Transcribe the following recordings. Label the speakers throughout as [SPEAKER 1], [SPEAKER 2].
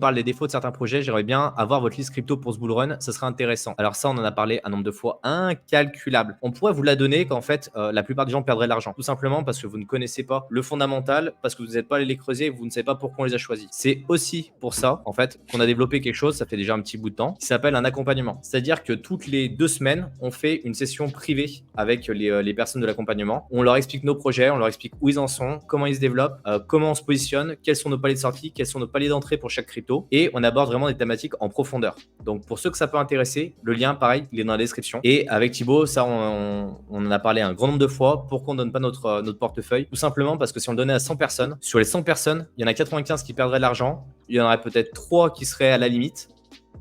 [SPEAKER 1] parle des défauts de certains projets, j'aimerais bien avoir votre liste crypto pour ce bull run, ça serait intéressant. Alors ça, on en a parlé un nombre de fois incalculable. On pourrait vous la donner qu'en fait, la plupart des gens perdraient de l'argent. Tout simplement parce que vous ne connaissez pas le fondamental, parce que vous n'êtes pas allé les creuser, vous ne savez pas pourquoi on les a choisis. C'est aussi pour ça, en fait, qu'on a développé quelque chose, ça fait déjà un petit bout de temps, qui s'appelle un accompagnement. C'est-à-dire que toutes les 2 semaines, on fait une session privée avec les personnes de l'accompagnement. On leur explique nos projets, on leur explique où ils en sont, comment ils se développent, comment on se positionne, quels sont nos paliers de sortie, quels sont nos paliers d'entrée pour chaque crypto. Et on aborde vraiment des thématiques en profondeur. Donc pour ceux que ça peut intéresser, le lien, pareil, il est dans la description. Et avec Thibaut, ça, on en a parlé un grand nombre de fois. Pourquoi on ne donne pas notre portefeuille? Tout simplement parce que si on le donnait à 100 personnes, sur les 100 personnes, il y en a 95 qui perdraient de l'argent. Il y en aurait peut-être 3 qui seraient à la limite.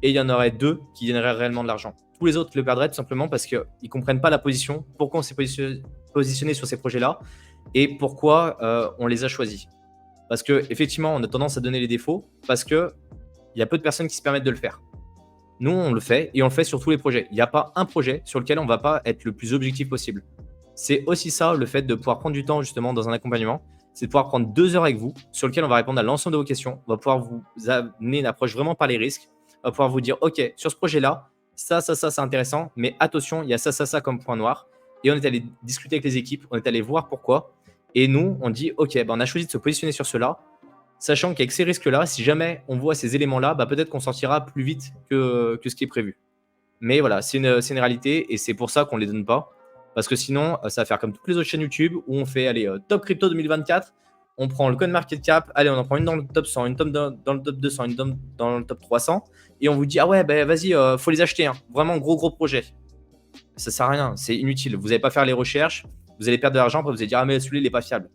[SPEAKER 1] Et il y en aurait 2 qui gagneraient réellement de l'argent. Tous les autres le perdraient tout simplement parce qu'ils ne comprennent pas la position, pourquoi on s'est positionné sur ces projets-là et pourquoi on les a choisis. Parce qu'effectivement, on a tendance à donner les défauts parce qu'il y a peu de personnes qui se permettent de le faire. Nous, on le fait et on le fait sur tous les projets. Il n'y a pas un projet sur lequel on ne va pas être le plus objectif possible. C'est aussi ça, le fait de pouvoir prendre du temps justement dans un accompagnement. C'est de pouvoir prendre 2 heures avec vous sur lequel on va répondre à l'ensemble de vos questions. On va pouvoir vous amener une approche vraiment par les risques. On va pouvoir vous dire, OK, sur ce projet-là, ça, c'est intéressant, mais attention, il y a ça comme point noir. Et on est allé discuter avec les équipes, on est allé voir pourquoi. Et nous, on dit, OK, on a choisi de se positionner sur cela, sachant qu'avec ces risques-là, si jamais on voit ces éléments-là, peut-être qu'on sortira plus vite que ce qui est prévu. Mais voilà, c'est une réalité et c'est pour ça qu'on ne les donne pas. Parce que sinon, ça va faire comme toutes les autres chaînes YouTube où on fait, allez, top crypto 2024, on prend le CoinMarketCap, allez, on en prend une dans le top 100, une dans le top 200, une dans le top 300, et on vous dit, ah ouais, vas-y, faut les acheter, hein. Vraiment gros projet. Ça sert à rien, c'est inutile. Vous n'allez pas faire les recherches, vous allez perdre de l'argent, après vous allez dire, ah mais celui-là, il n'est pas fiable.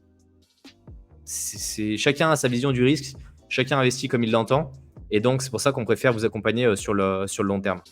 [SPEAKER 1] Chacun a sa vision du risque, chacun investit comme il l'entend, et donc c'est pour ça qu'on préfère vous accompagner sur le long terme.